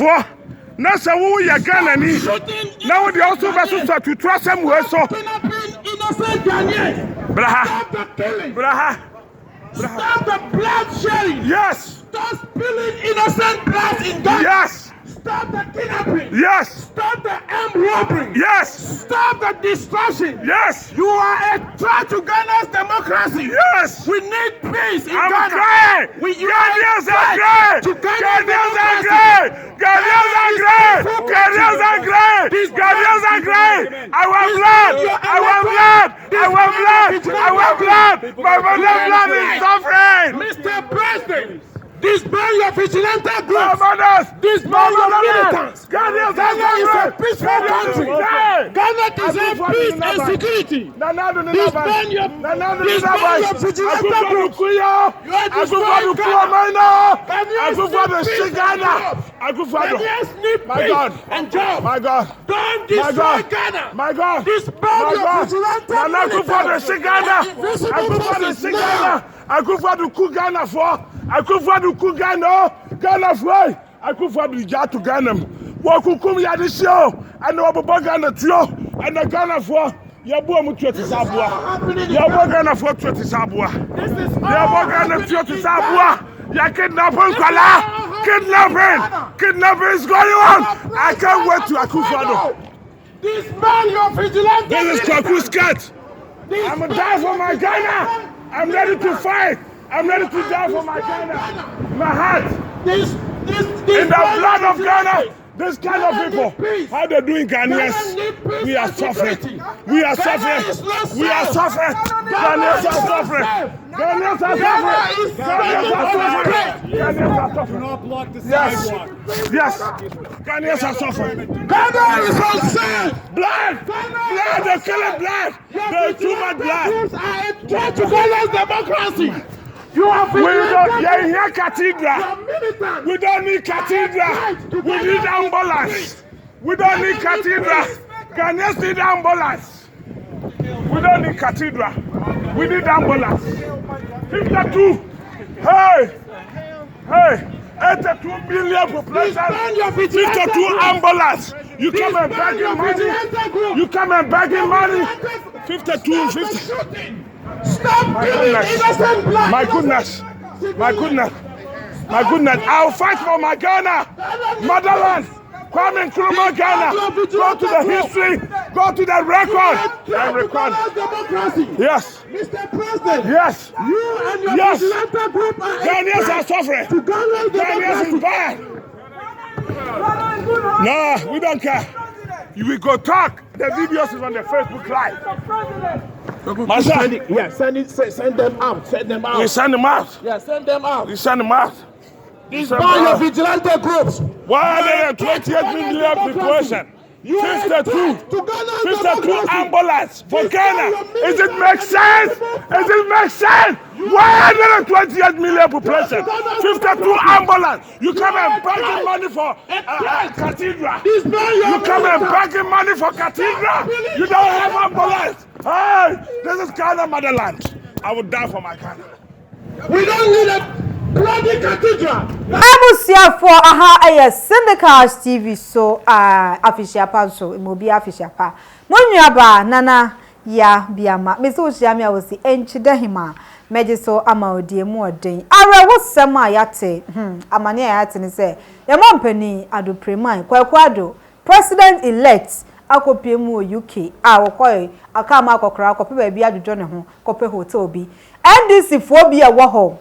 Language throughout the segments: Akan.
ho na se wo ye Ghana ni na wo de also be so to trust am we so braha Stop the bloodshed. Yes. Stop spilling innocent blood in Ghana. Yes. Stop the kidnapping. Yes. Stop the armed robbery. Yes. Stop the destruction. Yes. You are a threat to Ghana's democracy. Yes. We need peace in I'm Ghana. Crying. Ghanaians are great. Ghanaians are great. Ghanaians are great. Ghanaians are great. Ghanaians are great. I want blood. I want blood. I want blood. I want blood. My mother's blood is suffering. Mr. President, disband your vigilante groups. Disband your militants. Ghana is a peaceful country. Ghana deserves peace and security. Disband your vigilante groups. You are destroying Ghana. Ghanaians need peace and job. My God. Don't destroy Ghana. My God. Disband your vigilante militants. Akufo-Addo ku Ghana for. Akufo-Addo ku Ghana. Ghana for. Akufo-Addo ja to Ghana. Wo kukum ya de show. And wo bobo Ghana tio. And the Ghana for. Yabo mu tuo ti sabua. Yabo Ghana for tuo ti sabua. Yabo Ghana tuo ti sabua. Ya kidnapping kwala. Kidnapping is going on. I can't wait to Akufo-Addo. Disband your vigilante. This is Kwaku's cat. I'm gonna die for my Ghana. I'm ready to fight. I'm ready to die for my Ghana. My heart. In the blood of Ghana. This kind of people. How they doing Ghanaians? We are suffering. We are suffering. We are suffering. Ghanaians are suffering. Ghanaians are suffering. Ghanaians are suffering. Ghanaians are suffering. Yes. Ghanaians are suffering. Ghana is unsafe. Blood. They're killing blood. There's too much blood. I try to Ghana's democracy. You are We don't cathedral. We don't need cathedral. We need ambulance. We don't need cathedral. Ghanaians need ambulance. We don't need cathedral. We need ambulance. 52. Hey. 82 million population. 52 ambulance. You come and begging money. You come and begging money. 52. Stop killing innocent blood. My goodness. I'll fight for my Ghana. Motherland. Kwame Nkrumah Ghana. Go to the history. Go to the record. And record. Yes. Mr. President. Yes. You and your vigilante group are Ghanaians are suffering. Ghanaians is bad. No, we don't care. We go talk. The videos is on the Facebook Live. Send them out. Send them out. We send them out. Yeah, send them out. We send them out. Disband your vigilante groups. 128 million population. 52 ambulance for Ghana. Is it make sense? 128 million population. 52 ambulance. You come and begging money for cathedral. You come and begging money for cathedral. You don't have ambulance. Hey, this is Ghana motherland. I would die for my Ghana. We don't need a bloody cathedral. Abusia for aha Syndicast TV so official pa so imobi official pa. Monuaba nana ya biama. Meso Osiamia wo si enchide hima. Meje so ama odie mu oden. Are wo sema yate. Amane yate ni se. Ya mompani Addo Preman Kwaku-Addo president elect akopie mu UK wokoy akama akokra akope ba bi adodwo ne ho kope hotel bi NDC fo bi e wo ho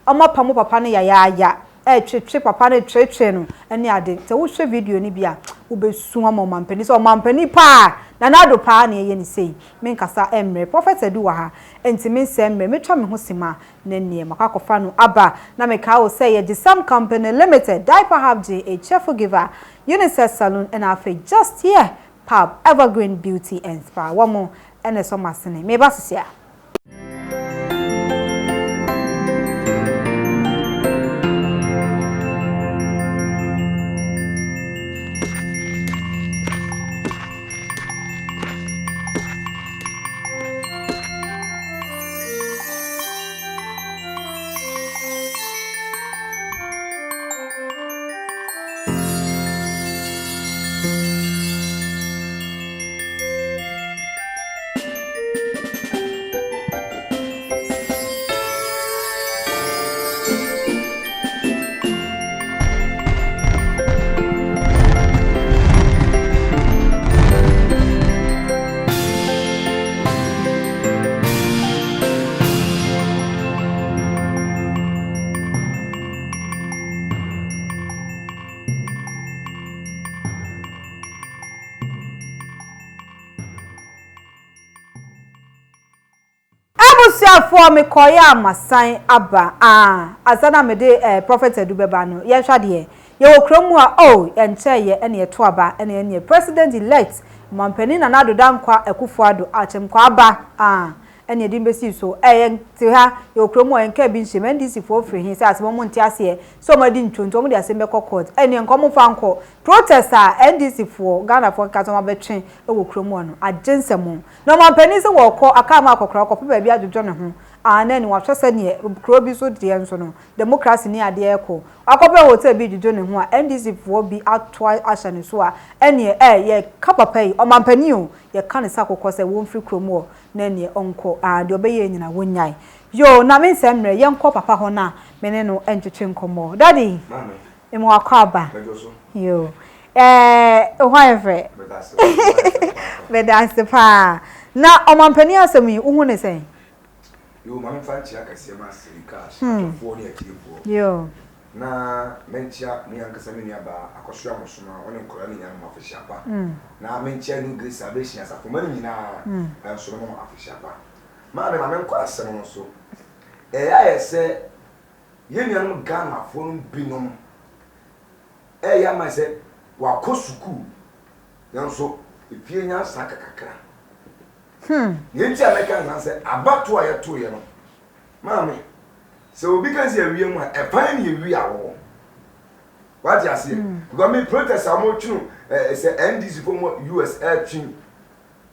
omo pamo papa ne ya twetwe papa ne twetwe no ene ade te wo hwe video ni bia wo besu ama mampani so mampani pa na Addo pa na ye ni sei menkasa emre prophet edu wa ha entimi nsemme metwa me ho sima na nie makakofa no aba na meka wo say ye Gisam Company Limited Diaper Hub a cheerful giver UNICEF Salon and afa just here Pub Evergreen Beauty and Spa one more ene so masene me basisia abusuafo me koya masan aba asana me de prophet edubeba no ye hwa de ye wokromu a enche ye ene ye to aba ene president elect mampani na nado dankwa Akufo-Addo achemkwa aba ene di mbesi so ti ha ye wokromu enka bi nhye NDC fo free hin se asemo nti ase so ma di ntonto mo de ase mbekọ court ene nkomo fa nko protester NDC fo Ghana fo kaso ma betwen wokromu no agensemo no mampani se wokọ aka ma akokra akọ pe bia adwojo ne ho na ni wahwese ne kro bi so de enso no democracy ni ade eko akope hotel bi dwojo ne ho a NDC fo bi atwa ahane so a ene ye kapapai o mampani o ye ka ne sakokọ se won free kromo na ne onko de obeye nyina wonyai yo na me nsemre ye nko papa ho na me ne no entwetwe nkomo daddy mama emo akaba yo whatever bedase pa na o mampani asemi uhu ne sen yo mama fanchi akase ma sirika fo ne akirifo yo na menchia ni ankasa me ni aba akoso amosoma one nkora ni nyama afishiapa na menchia ni grace abeshia safo mani nyina so no afishiapa ma be mama nkora asem no so ya ese ye nuanum Ghana fo no binom ya ma se wa kosuku yanso efie nya saka kakra yenti ameka na se abato a yeto ye no maame se obi kan se awie mu a efan ni awie awo what you see because me protest am tunu se NDC for US air twin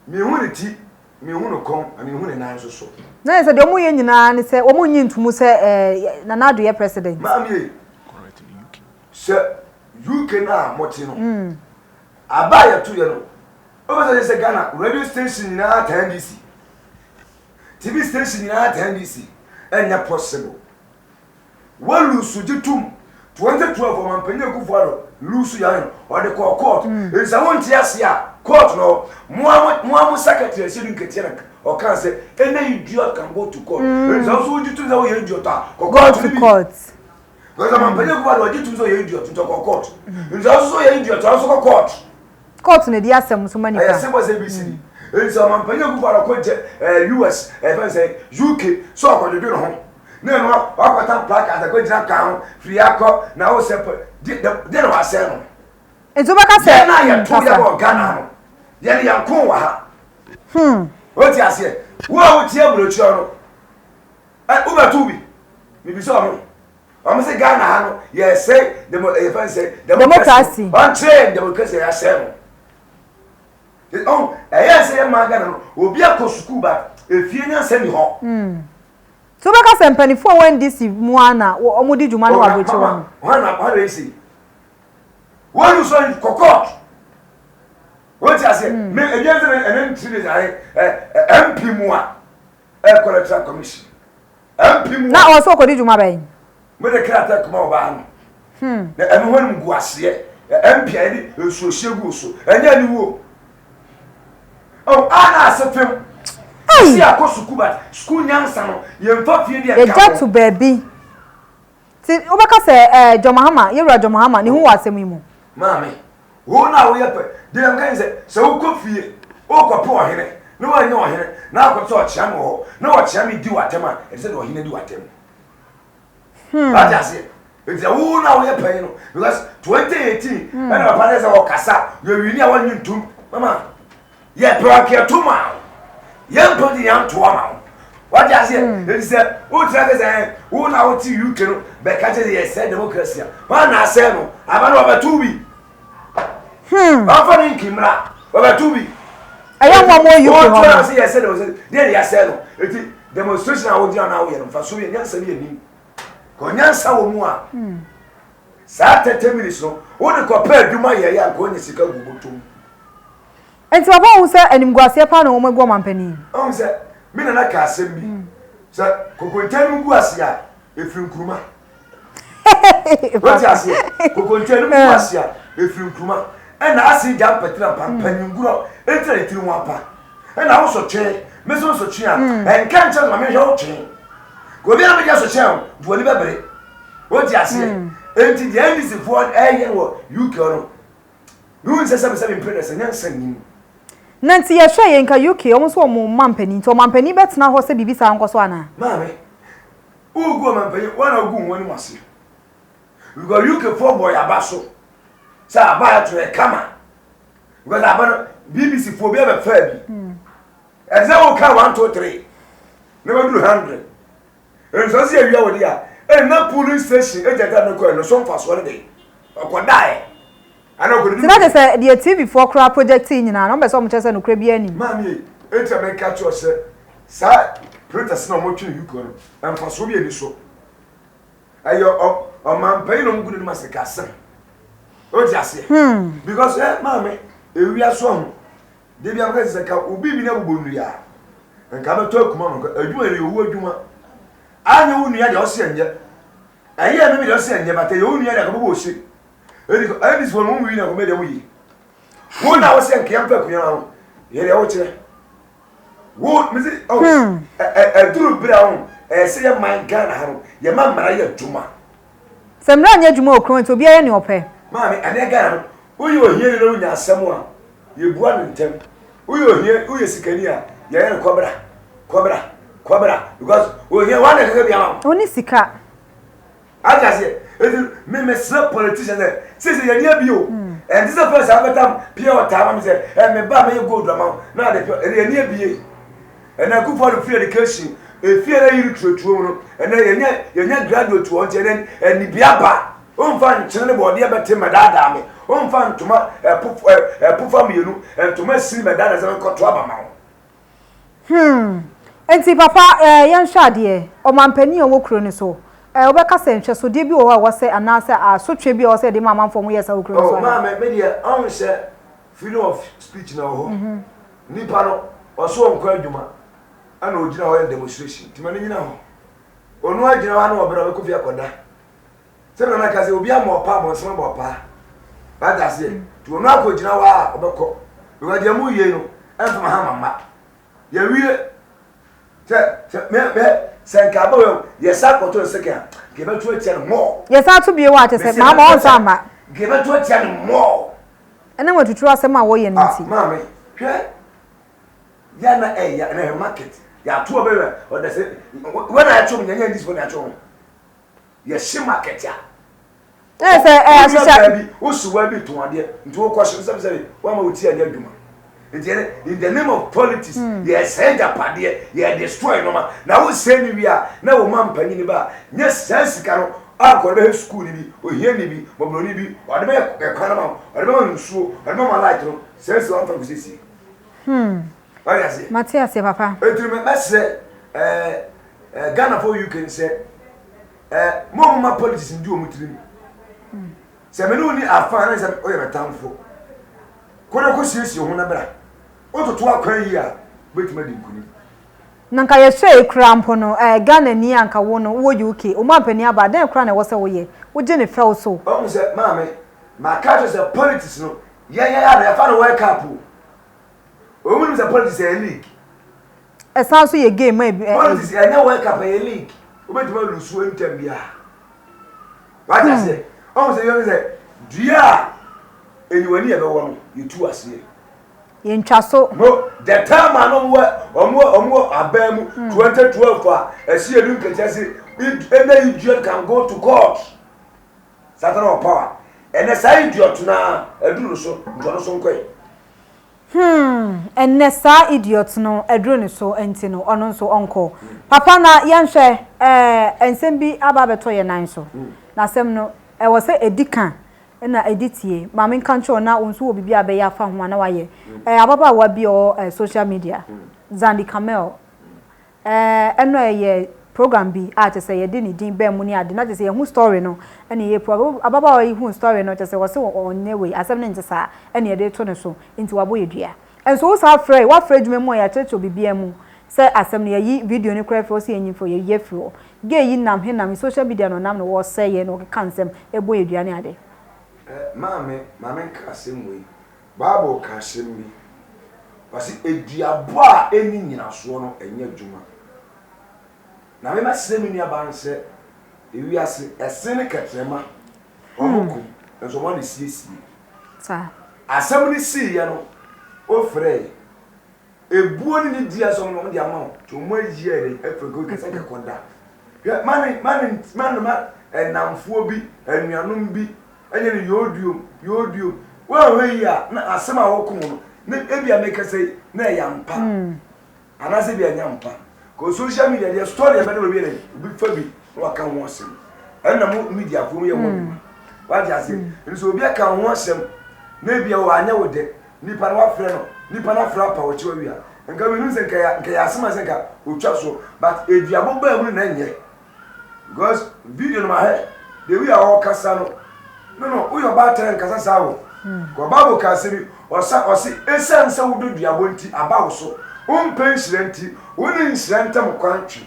me hu ne ti me hu no kon me hu ne nan so na se de omu ye nyina ne se omu nyi ntumu se Nana-Addo ye president maame correct UK se UK na moti no aba yeto ye no over say Ghana radio station na NDC TV station na NDC enya possible we lose jitum 2012 mampanye Akufo-Addo lose ya o de court nsa wonti ase a court no mo secretary se nkete na o kan say any idiot can go to court nsa so jitum za we idiot a go to court because mampanye Akufo-Addo jitum so ye idiot to court nsa so ye idiot so court court ne dia asem so mani pa se was ABC nsa mampanye Akufo-Addo ko US even say UK so akododo no ho no akwata plaque at the jina kan free akọ na o se de no ase no enzo baka se na ya to ya bo Ghana no ye ya kon wa ha o ti ase wo o ti abrochi no u ba tu bi mi bi so no o se Ghana ha no ye say democracy on train democracy ya se no ya se ma Ghana no obi akosuku ba efie nya se mi ho so baka se mpanifo NDC muana omudi juma no abochi won wana isi wonu so kokot woti ase me ejenze enen three days MP mua electoral commission MP mua na o so kodi juma bayin me de krata kuma oba no na enu honum guase MP edi esu shegu so enya ni wo ana asefem si akosuku ba school nyansa no yemfa fie de ka ja to baby ti obaka se Jomahama yewura Jomahama ni hu wasem imu maame wo na wo yepe de am kan se wo kofie o kopo ohene no wa nya ohene na akoto ochia mo ho na ochia mi di watema e se de ohene di watem ba ja se e wo na wo yepe no because 2018 na papa ne se wo kasa ye wini a wanyu ntum mama ye proke tuma yam di yam to ama what you say they say who try say who na what you can be catch the say democracy man na say no aba no ba tubi afa ni kimra ba tubi aya mo mo you ko try say say they ya say no eti demonstration a wo di na wo ye no fa so ye nyansa ni ani ko nyansa wo mu a sa 30 minutes no wo de ko pa adwuma ye ya ko nyi sika gubutum enti papa hu se animguase pa na wo magwo mampani on se mi na ka asem bi se kokontan gu ase a efiri nkuruma what you say kokontan gu ase a efiri nkuruma e na ase ja petra pampanyunguro etra etiri mu apa e na wo so twe me so twe a en kan cha ma me hwe wo twe go bi na me ja so twe do ni bebere what you say enti the NDC for wo UK no no se se impedance nyansa nim nanti ye hwe ye nka UK omo so omo mampani nti omampani betena ho se bibisa nko so ana mame ugo mampani wana ugu woni mase because UK for boy abaso sa aba to e kama because aba BBC for be be fa bi example ka 1 2 3 never do 100 and so see awia wodi a na police station ejata no ko no so mfaso ne dey okodae ana ko tina de say the TV4 cra project nyina no be so mo chese no kra bi ani mami enta me ka cho se sa protest na mo twi UK no mfaso bi ani so ayo o man pay no ngudu ma se kasa o ti ase because mami ewia so ho de bia ka se ka obi bi na bobonu ya nka ba to akuma no adwuma re owu adwuma anya wo nua de o se enye aye me bi de o se enye bata ye wo nua de ka bobo se edi so no wi na ko me de wo yi wo na wo se nka yam pa kunya no ye de wo kire wo me se oh duru bra wo se ye man Ghana ha no ye ma mara ye adwuma semra anya adwuma okron to bia ye ne ope ma me ane Ghana no wo ye ohie no nya asem a ye bua no ntem wo ye ohie wo ye sikani a ye ye Cobra because we here one dey be am oni sika aja say me slap politician there say ye near bi o and this person abetam pia o ta am say me ba me go do am na dey ye near bi and I go for free education e fie na yiri tutuo no and ye nya graduate o je den ni bia ba o mfa nchene bo de abete medada me o mfa ntoma pufa mienu ntoma siri medada se ko to aba ma enti papa yan hwade o mampani o wokro ni so obeka senhwe so de bi o wa se anase asotwe bi o se de mamamfo mo yesa wokro so ma me dia on se freedom of speech na ho nipa no o so onko adwuma ana ogina ho demonstration ti mani nyina ho onu agina wa na obera we kofi akoda se na ka se obi amopa mo se mopa ba da se ti onu akogina wa obekọ we dia mu ye no emfa ma ha mama ye wie me senka ba we yesa koto seka ge ba tu atia no mo yesa to bie wa tese mama on sama ge ba tu atia no mo ena watutu asem a wo ye nti mama hwe ya na ya na market ya to be o da se when I chom nyanya this one I chom ya shi market ya say bi o suwa bi to ade nti wo kwashe se wa ma wuti ade adwuma in the name of politics yes send up ade ye destroy no ma na wo say ni wi a na wo man pani ni ba nye sense ka no akọ be school ni bi ohie ni bi mobro ni bi o de be ekwana ma o de be nsuo o de be ma light no sense one from sisi Matias papa etu me messe Ghana for UK say mo ma politics ndi o mutirim se me no ni afan na se o ye betamfo kono ko siesie ho na bra ototo akwan yi a betima di nkuni nanka ye hwe krampo no Ghana ni anka wo no wo UK o mampani aba den kra na wo se wo ye wo je ne fel so o mo se maame ma ka se politics no ya na fa no world cup o mo se politics e league e san so ye game politics e na world cup e league o betima lusu entem bia what I say o mo se yo se dia eniwani e be wo no yetu ase ye ntwa so no the time omo abamu 2012 esi edu nkechasi any idiot can go to court Satan of power and say idiot na eduru so ntoro so nkoy enne sa idiot no eduru ne so enti no ono so onko papa na yenhwe ensem bi aba beto ye nan so na sem no e wo se edikan na editie mama nkancho na onso wo bibia be ya fa ho na waye ababa wa bi o social media Zandi Camel eno ye program bi a te say ye di ni din be mu ni ade na te say hu story no ene ye program ababa wa hu story no te say wo se onne we asem ne ntesa ene ye de to ne so nti wabo ye dua enso wo sa frey wa frey dwuma mu ya checho bibia mu say asem ne yi video ni kra fo se enyin fo ye ye fro ge yi nam he nam social media no nam no wo say ye no ka nsem ebo ye dua ne ade mame nkasemwe Bible kasembi basi eduabo a eni nyinaso no enye dwuma na me masemi ni abanse ewiase esene katrema omoku enso mo ne siesie sa asem ni si ye no ofre ebuo ni dia so no dia ma to mo ayi Africa ke se ke konda man enamfo bi anuanom bi enye ni yodio wa we ya na asema wokum no na ebia make say na yampa ana se bia nyampa ko social media dia story e be no bi ne bi fa bi wa kan ho asem enna mo media fo ye mo wa dia se nso obi aka ho asem na bia wa anya wo de nipa na wa frɛ no nipa na fra pa wo chi wa wi a nka me nu se nka ya asema se nka otwa so but eduabo ba mu na nye because video no ma he the we are all kasano no we your bad time kasa sawo ko babo kasiri osi esense wudo duabo nti abawo so pensilenti woni nsilenta mo kwantwi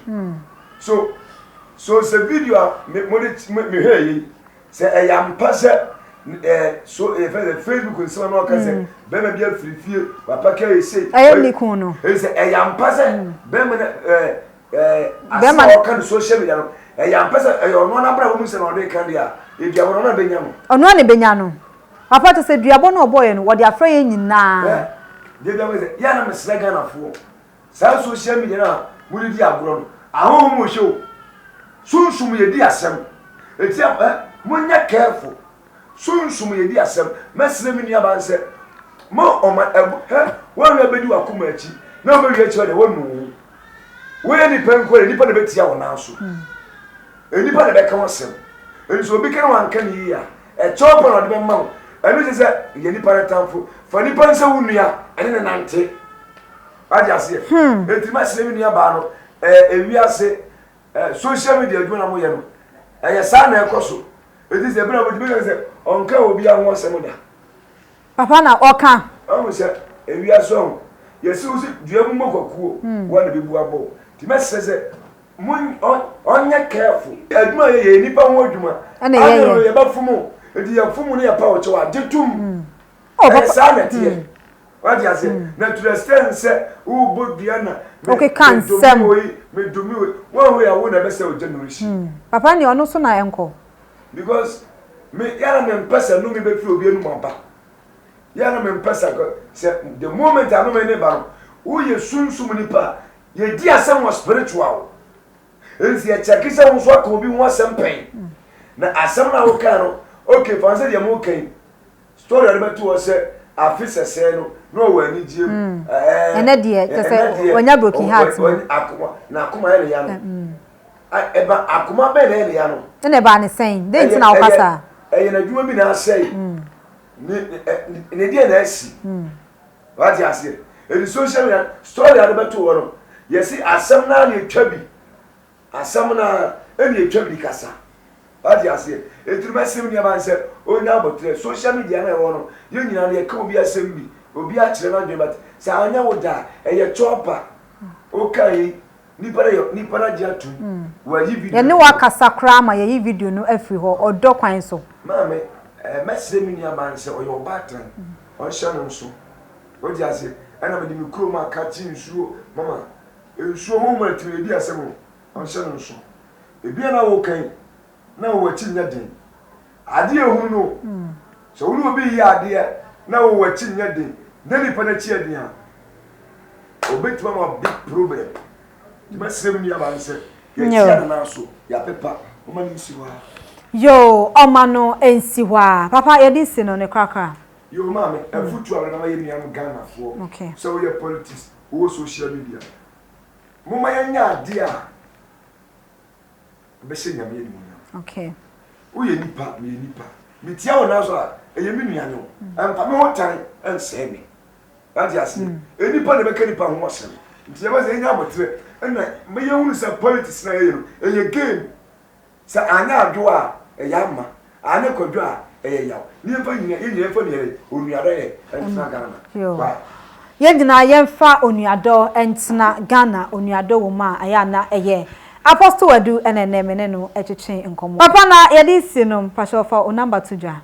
so se video me hey se eyampa se so Facebook nsema no kase be me bia firifie papa ka ese ayemliku no se eyampa se be me asa o kan social media no eyampa se ono na bra wo mu se no de kan dia eduabo no benya no ono ne benya no papa to se duabo no boy no wo de afra ye nyina de be se ya na mesra Ghana fo sa social media na muri di agro no aho mo show sunsum ye di asem eti munya careful sunsum ye di asem mesre mi ni abanse mo oma won we bedi wakoma achi na o be wi achi de wonu we ni penko ni pa na betia wona so enipa na be ka wasem enso obi kan wan kan yi a chopa na de be ma enu se ye ni pa na tamfo fa ni pa nse wunua ene na nante aja se enti mesre mi ni aba no ewiase social media adwuma na mo ye no sa na ekoso edi se bra bo dibe se onka obi a ho asem da papa na oka o se ewiase on yesi usi duamu mokokuo wo na bebu abo ti mesese mun onye careful adwuma ye nipa ho adwuma ana ye ba fumu edi ya fumu ne ya pa o chewa jetum sa na tie what you say na to understand say who bodua na okay can sem me dumi we one way I won na be say o generation papa ni ono so na enko because me yana me mpesa no me be fi obi enu maba yana me mpesa say the moment I no me ne ba wo ye sunsum nipa ye di asem was spiritual ensi ya chakisa wo so aka obi ho asem pen na asem na wo kan no okay for say dey mo kan story ari betu wo say afisa say no wani jiem ene de tese onya broken heart akuma ele ya no eba akuma be ele ya no ene ba ne sen de nti na okasa na dwuma bi na asai ne die na asi what you say the social media story are beto wo no yesi asem na na etwa bi asem na ene etwa bi kasa what you say eturuma sim ni aba nse onya abotre social media na wo no ye nyina na ye ka obi asem bi obi a kire na dwe but sa anya wo da eye chopa okay ni para jatu wa yi video ye ne wa kasa kra ma ye video no afri ho odo kwan so mama mesre mi ni aba nse oyo batan on sha no so o di ase ana me di mi kuro ma ka ti nsuo mama nsuo ho ma ti e di asem on sha no so ebi na wo kan na wo ti nya den ade ehunu no so wo no bi ya ade na wo ti nya den na ni pa na chi ade ha obetima ma big problem di mesre mi ni aba nse ye ti ade na so ya pepa o ma ni siwa yo omano ensiwa papa ye di sino ne krakra yo mama afutu ara na ye ni am Ghana fo okay so we politics wo social media mo ma ya nya ade a be se nya me ni mo okay wo ye nipa me ye nipa me tia wo na so a eye me nua no amfa me ho tan ense me ade ase enipa ne be ka nipa ho asem nti ye ba se nya abotre na me ye hunu sa politics na ye no eye game sa anya adwo a eyama ane kodwo a eyaw ni mfa nyina ye mfa ne onuado ye entna Ghana ye dina ye mfa onuado entna Ghana onuado wo ma aya na eye apostle wadu eneneme ne no echeche nkomo papa na ye di sino pastor for o number to dwa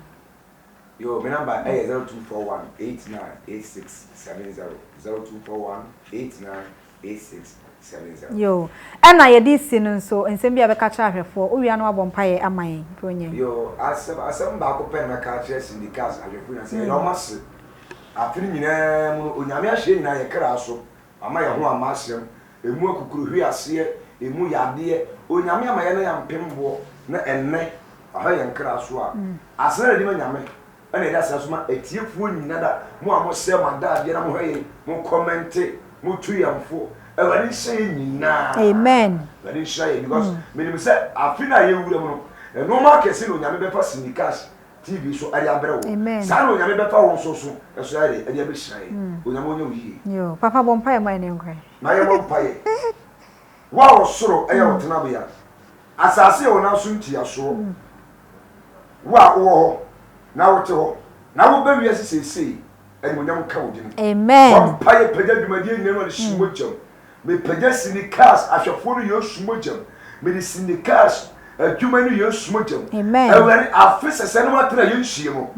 yo me number 0241898670 yo ena ye di sino so ensem bia be ka cha ahwefo o wia no abompaye aman pronye yo asem ba ko pen na ka cha syndicates ahwefo na say no mas afiri nyina mu onyame ahye nyina ye kra so ama ye ho amahyem emu akukuru hwi ase emu yade onyame amaye na yampembo na enne aha ye nkra so a asena di ma nyame ana ida sasoma etiefuo nyina da mo a mo se mada de na mo hye mo comment mo tuyamfo ewani hye nyina amen ewani hye because me say afina ye wura mo no normal kese no nyame be fa sinikas TV so ari abrewo sa no nyame be fa won so eso ari be hye onyame onye wiye yo papa bompa mai ne nkwa na ye bompa ye wa osoro eye wotena be ya asase ye wona so ntia so wa wo na wote ho na wo ba wiase sesei ani onyam ka wo din amen bompa ye pagya dwumadi nyina no shimojam me pagya sinikas ahwefo no yo shimojam me di sinikas adwuma no yo shimojam amen ewari afese se no matena ye nhie mo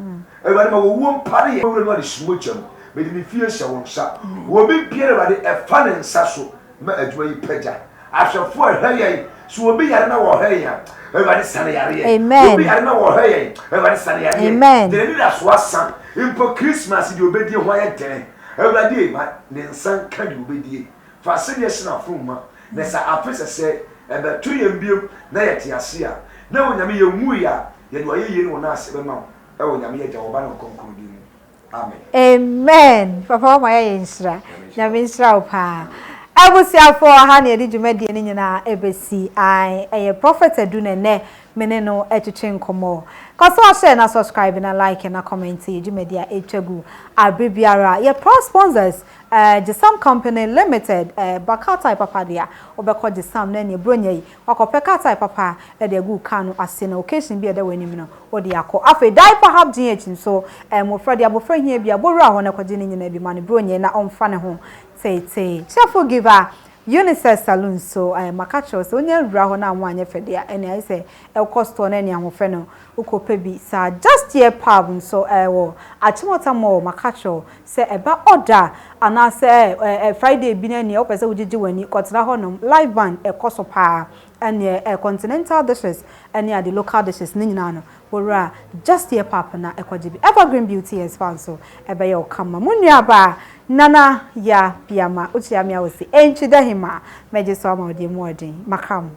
ewari ma wo wo mpare ye wo no shimojam me di fie hye won sha wo bi piere ba de efa ne nsa so ma adwuma yi pagya ahwefo ahweye so wo bi yare na wo hweye ewari sane yare amen wo bi yare na wo hweye ewari sane yare amen de ni da so asan impo Christmas di obedi ho aye den ewari ma ne nsan ka di obedi fa se de sina fuma na sa afese se ebe tu ye mbiem na ye tiase a na onyame ye wu ya ye no ye no na ase be ma e onyame ye ja oba na konkuru di mu amen amen papa ma ye nsira nyame nsira opa abusiafo ha na edi dwumadi ni nyina ebesi ai eye prophet edunene mene no etwetwe nkomo kaso share na subscribe na like na comment dwumadi a etwagu abibiara ye pro sponsors Gisam Company Limited Bakata papa dia obekọ Gisam na ne bronya yi wakopeka tai papa e de gu kanu ase na occasion bi e de wanim no odi akọ afi diaper hub gin echi so mo frade abofra hia bi abowura ho na kwaje ne nyina bi ma ne bronya na omfa ne ho tete chefo giver Unisex Saloon so makacho so onye wura ho na anwanye fede a ene ai se e cost na ene ahofe no ukope bi sa just here pub so wo achimota mo makacho se eba order ana se Friday bi na ni opese wugigi wani kotena ho no live band e koso pa ene continental dishes ene the local dishes ni nyina no wura just here pub na ekojibi Evergreen Beauty Expanse ebe ye okama munua ba nana ya piama uchiamia osi enchida hima meje so ma odi mu odi makam